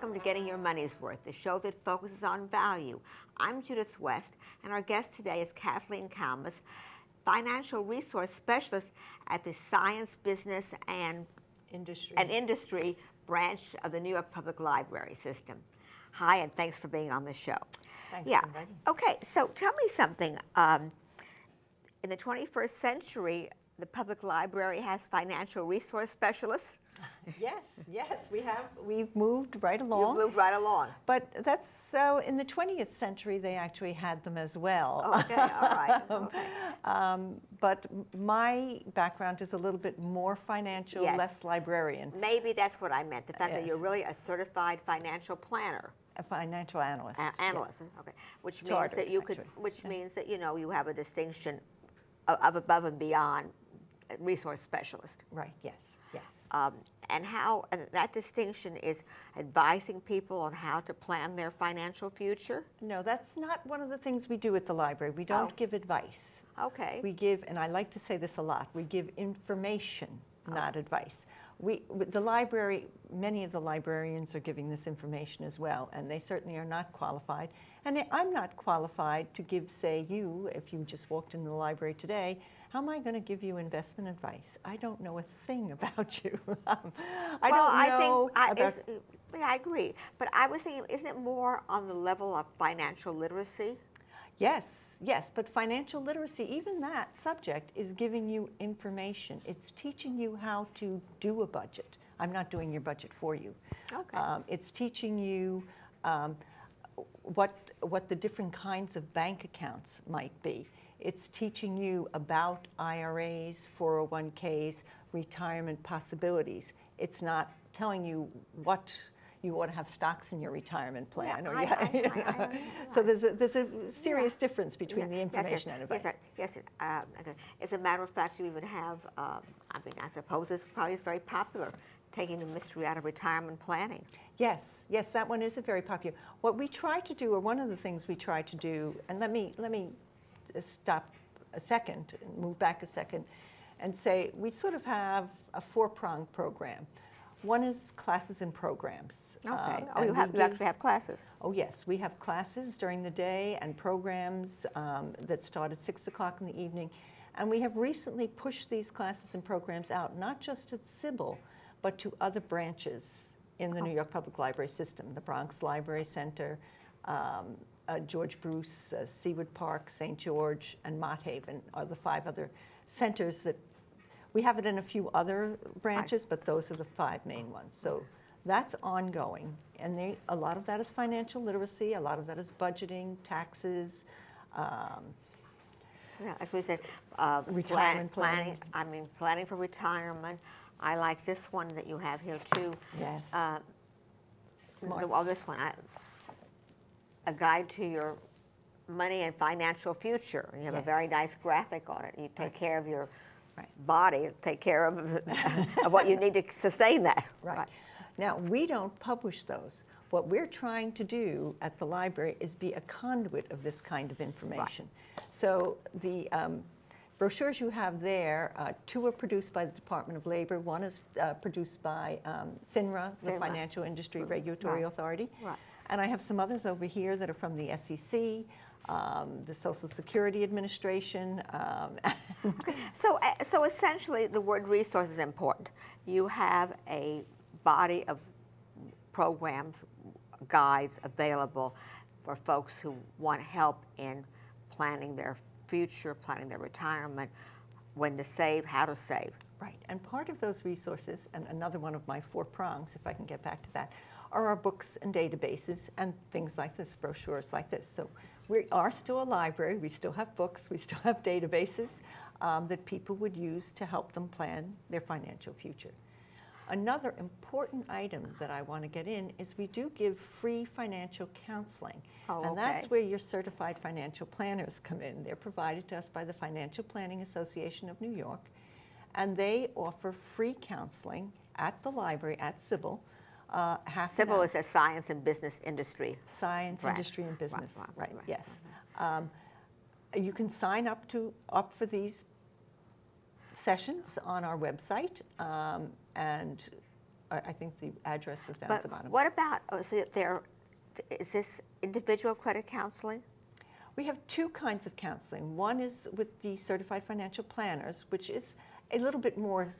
welcome to Getting Your Money's Worth, the show that focuses on value. I'm Judith West, and our guest today is Kathleen Kalmes, Financial Resource Specialist at the Science, Business, and Industry branch of the New York Public Library System. Hi, and thanks for being on the show. Thanks for inviting me. Okay, so tell me something. In the 21st century, the public library has financial resource specialists. Yes, we have. We've moved right along. You've moved right along. But that's so. In the 20th century, they actually had them as well. Okay, all right. Okay. But my background is a little bit more financial, Yes. less librarian. Maybe that's what I meant. The fact that Yes. you're really a certified financial planner. A financial analyst. Analyst. yes. Okay. Which means Chartered, that you could. actually. Which means that you have a distinction of above and beyond resource specialist. Right. Yes. And that distinction is advising people on how to plan their financial future? No, that's not one of the things we do at the library. We don't give advice. Okay. We give, and I like to say this a lot, we give information, not advice. The library, many of the librarians are giving this information as well, and they certainly are not qualified. And I'm not qualified to give, say, you, if you just walked into the library today, how am I going to give you investment advice? I don't know a thing about you. I agree. But I was thinking, isn't it more on the level of financial literacy? Yes, but financial literacy, even that subject, is giving you information. It's teaching you how to do a budget. I'm not doing your budget for you. Okay. It's teaching you what the different kinds of bank accounts might be. It's teaching you about IRAs, 401ks, retirement possibilities. It's not telling you what you ought to have stocks in your retirement plan. So there's a serious difference between the information and advice. Yes. As a matter of fact, you even have, I suppose it's probably very popular, taking the mystery out of retirement planning. Yes, that one is very popular. What we try to do, or one of the things we try to do, and let me stop a second, move back a second, and say we sort of have a four-pronged program. One is classes and programs. Okay. You actually have classes. Oh, yes. We have classes during the day and programs that start at 6 o'clock in the evening. And we have recently pushed these classes and programs out, not just at SIBL, but to other branches in the New York Public Library System, the Bronx Library Center, George Bruce, Seaward Park, St. George, and Mott Haven are the 5 other centers that we have it in a few other branches, but those are the 5 main ones. So that's ongoing. And a lot of that is financial literacy, a lot of that is budgeting, taxes. As we said, retirement planning. Planning for retirement. I like this one that you have here too. Yes. This one. A guide to your money and financial future. You have a very nice graphic on it. You take care of your body, take care of what you need to sustain that. Right. Now, we don't publish those. What we're trying to do at the library is be a conduit of this kind of information. Right. So the brochures you have there, 2 are produced by the Department of Labor. 1 is produced by FINRA, the Financial Industry Regulatory Authority. Right. And I have some others over here that are from the SEC, the Social Security Administration. So essentially, the word resource is important. You have a body of programs, guides available for folks who want help in planning their future, planning their retirement, when to save, how to save. Right, and part of those resources, and another one of my 4 prongs, if I can get back to that, are our books and databases and things like this, brochures like this. So we are still a library, we still have books, we still have databases that people would use to help them plan their financial future. Another important item that I want to get in is we do give free financial counseling. And that's where your certified financial planners come in. They're provided to us by the Financial Planning Association of New York. And they offer free counseling at the library, at SIBL. SIBL is a Science and Business Industry. Science, Industry, and Business, right, yes. You can sign up for these sessions on our website, and I think the address was down But at the bottom. what about, is this individual credit counseling? We have two kinds of counseling. One is with the certified financial planners, which is a little bit more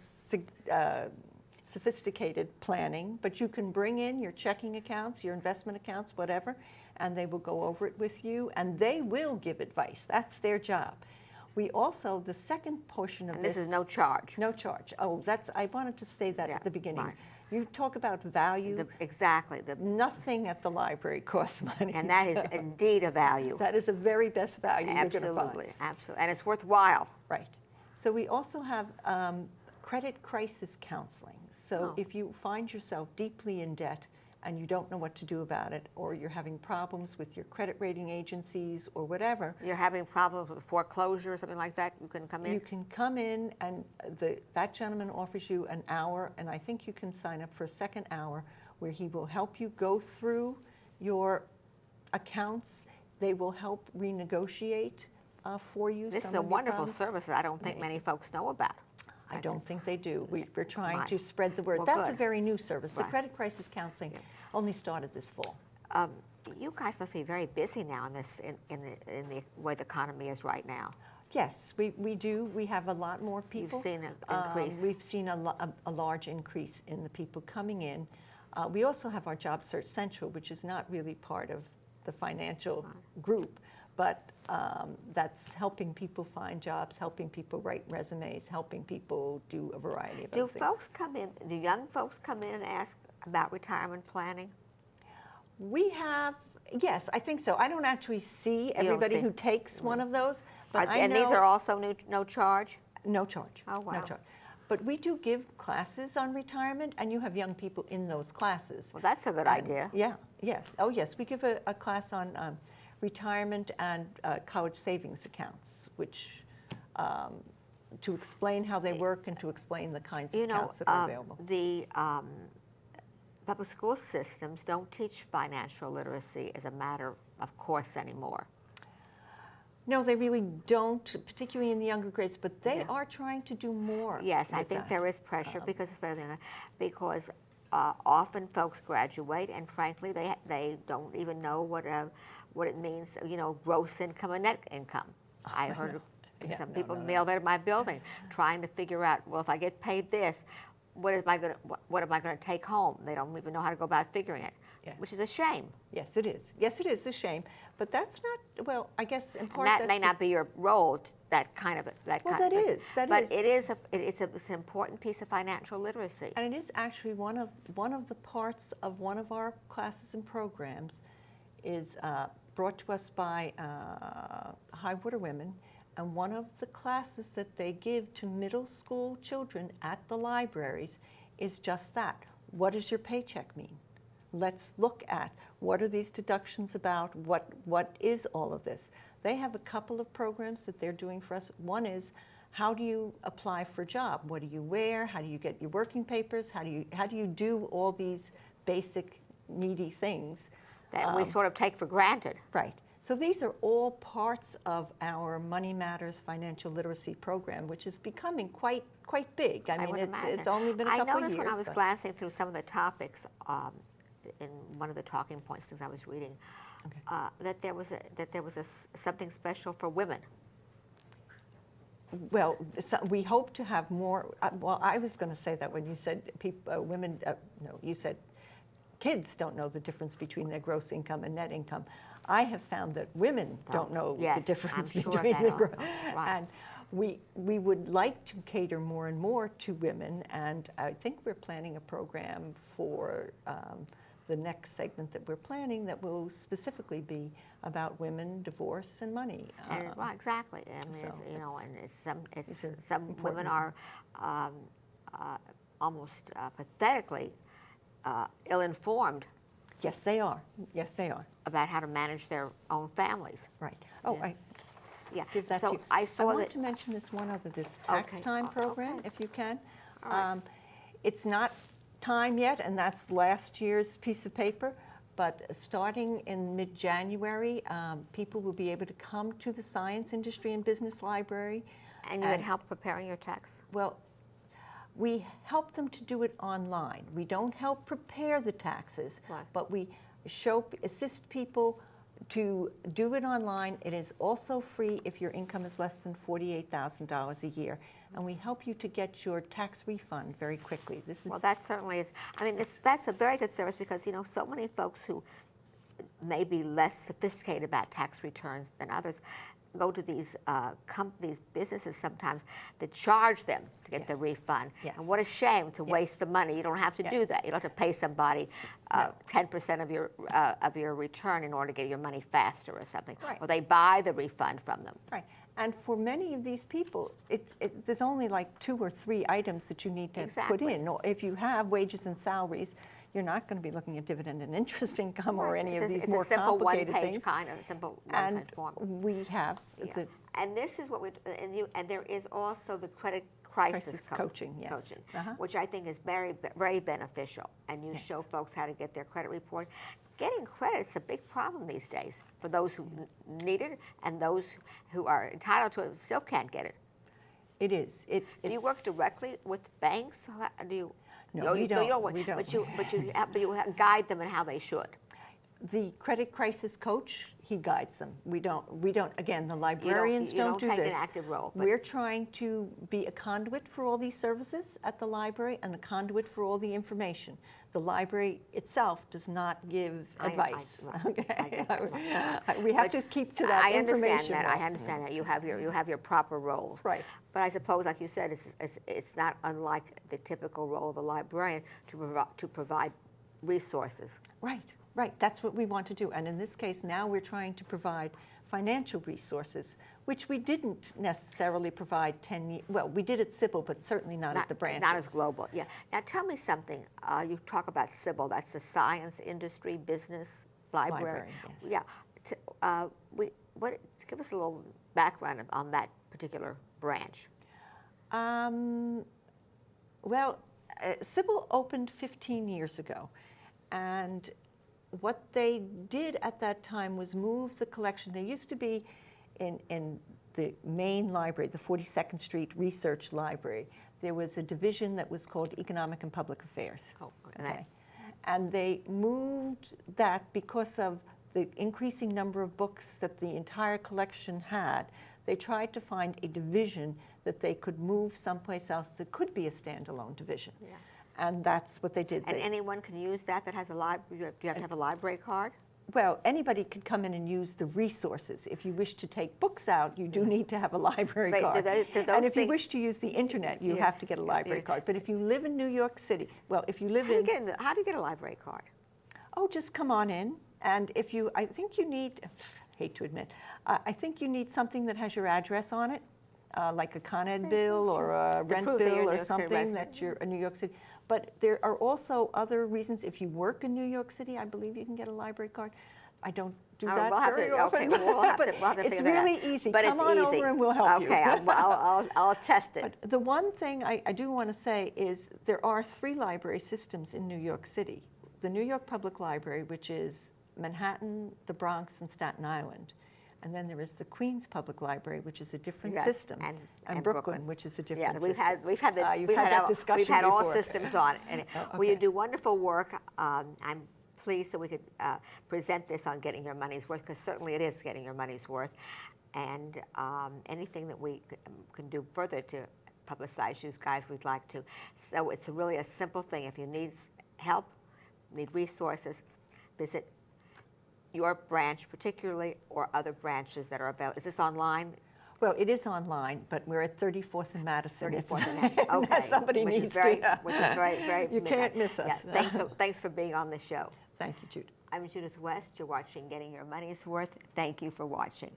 sophisticated planning, but you can bring in your checking accounts, your investment accounts, whatever, and they will go over it with you, and they will give advice. That's their job. We also, the second portion of And this is no charge. No charge. Oh, I wanted to say that at the beginning. Right. You talk about value. Exactly. Nothing at the library costs money. And that is indeed a value. That is the very best value you're going to find. Absolutely, absolutely. And it's worthwhile. Right. So we also have credit crisis counseling. So if you find yourself deeply in debt and you don't know what to do about it, or you're having problems with your credit rating agencies or whatever. You're having problems with foreclosure or something like that, you can come in? You can come in, and that gentleman offers you an hour, and I think you can sign up for a second hour where he will help you go through your accounts. They will help renegotiate for you. This is a wonderful service that I don't think many folks know about. I don't think they do. We're trying to Right. spread the word. Well, That's good. a very new service. The Right. credit crisis counseling only started this fall. You guys must be very busy now in the way the economy is right now. Yes, we do. We have a lot more people. You've seen an increase. We've seen a large increase in the people coming in. We also have our Job Search Central, which is not really part of the financial group, but that's helping people find jobs, helping people write resumes, helping people do a variety of other things. Do young folks come in and ask about retirement planning? We have, yes, I think so. I don't actually see everybody who takes one of those, but I know. And these are also no charge? No charge. Oh, wow. No charge. But we do give classes on retirement, and you have young people in those classes. Well, that's a good idea. Yeah, yes. Oh, yes. We give a class on retirement and college savings accounts, which to explain how they work and to explain the kinds of accounts that are available. The public school systems don't teach financial literacy as a matter of course anymore. No, they really don't, particularly in the younger grades, but they are trying to do more. Yes, I think there is pressure because often folks graduate and frankly they don't even know what it means, gross income and net income. I heard some people mail that at my building trying to figure out, well, if I get paid this, what am I going to take home? They don't even know how to go about figuring it, which is a shame. Yes, it is. Yes, it is a shame. But that's not, well, I guess in part that may not be your role, that is. It's an important piece of financial literacy. And it is actually one of the parts of one of our classes and programs is brought to us by High Water Women. And one of the classes that they give to middle school children at the libraries is just that. What does your paycheck mean? Let's look at what are these deductions about? What is all of this? They have a couple of programs that they're doing for us. One is, how do you apply for a job? What do you wear? How do you get your working papers? How do you do all these basic needy things that we sort of take for granted? Right. So these are all parts of our Money Matters financial literacy program, which is becoming quite big. I mean, it's only been a couple of years. I noticed when I was glancing through some of the topics in one of the talking points things I was reading, that there was something special for women. Well, we hope to have more. Well, I was going to say that when you said women. No, you said kids don't know the difference between their gross income and net income. I have found that women don't know the difference between the gross. And we would like to cater more and more to women, and I think we're planning a program for the next segment that we're planning that will specifically be about women, divorce, and money. Right, exactly. I mean, some women are almost pathetically ill-informed. Yes, they are. Yes, they are. About how to manage their own families. Right. Oh, give that so to you. I want to mention this one other, this tax time program, if you can. Right. It's not time yet, and that's last year's piece of paper, but starting in mid-January, people will be able to come to the Science, Industry, and Business Library. And you would help preparing your tax? Well, We help them to do it online. We don't help prepare the taxes, Right. but we assist people to do it online. It is also free if your income is less than $48,000 a year. And we help you to get your tax refund very quickly. This is Well, that certainly is. I mean, that's a very good service because, so many folks who may be less sophisticated about tax returns than others go to these companies, businesses sometimes that charge them to get the refund. Yes. And what a shame to waste the money. You don't have to do that. You don't have to pay somebody 10% of your return in order to get your money faster or something. Right. Or they buy the refund from them. right. And for many of these people, there's only like 2 or 3 items that you need to put in. Or if you have wages and salaries, you're not going to be looking at dividend and interest income or any of these more complicated things. It's a simple one-page kind of simple one-page form. We have the And this is what and there is also the credit crisis coaching, yes. Which I think is very, very beneficial. And you show folks how to get their credit report. Getting credit is a big problem these days for those who need it, and those who are entitled to it still can't get it. It is. Do you work directly with banks? Or do you? No, we don't. We don't. But you guide them in how they should. The credit crisis coach, he guides them. We don't. Again, the librarians don't do take this. an active role. We're trying to be a conduit for all these services at the library and a conduit for all the information. The library itself does not give advice. We have to keep to that information. I understand that. You have your proper roles. Right. But I suppose, like you said, it's not unlike the typical role of a librarian to provide resources. Right. Right, that's what we want to do. And in this case, now we're trying to provide financial resources, which we didn't necessarily provide 10 years. Well, we did at SIBL, but certainly not at the branches. Not as global, yeah. Now tell me something. You talk about SIBL, that's the Science, Industry, Business Library. Yes. Yeah. Give us a little background on that particular branch. Well, SIBL opened 15 years ago. And what they did at that time was move the collection. There used to be in the main library, the 42nd Street Research Library, there was a division that was called Economic and Public Affairs. Oh, okay. And they moved that because of the increasing number of books that the entire collection had. They tried to find a division that they could move someplace else that could be a standalone division. Yeah. And that's what they did. And anyone can use that has a library? Do you have to have a library card? Well, anybody could come in and use the resources. If you wish to take books out, you do need to have a library card. And if you wish to use the internet, you have to get a library card. But if you live in New York City, well, if you live how do you get a library card? Oh, just come on in. And I think you need, hate to admit, I think you need something that has your address on it, like a Con Ed bill or a rent bill or something that you're in New York City. But there are also other reasons. If you work in New York City, I believe you can get a library card. I don't do that very often. Okay, we'll have to it's really easy. Come on over and we'll help you. Okay, I'll test it. But the one thing I do want to say is there are 3 library systems in New York City. The New York Public Library, which is Manhattan, the Bronx, and Staten Island. And then there is the Queens Public Library, which is a different system, and Brooklyn, which is a different system. We've had all systems on it. Well, you do wonderful work. I'm pleased that we could present this on getting your money's worth, because certainly it is getting your money's worth. And anything that we can do further to publicize you guys, we'd like to. So it's really a simple thing. If you need help, need resources, visit your branch particularly, or other branches that are available. Is this online? Well, it is online, but we're at 34th and Madison. 34th and Madison. Okay. Somebody needs to. Which is very. You can't miss us. Yeah. Thanks for being on the show. Thank you, Jude. I'm Judith West. You're watching Getting Your Money's Worth. Thank you for watching.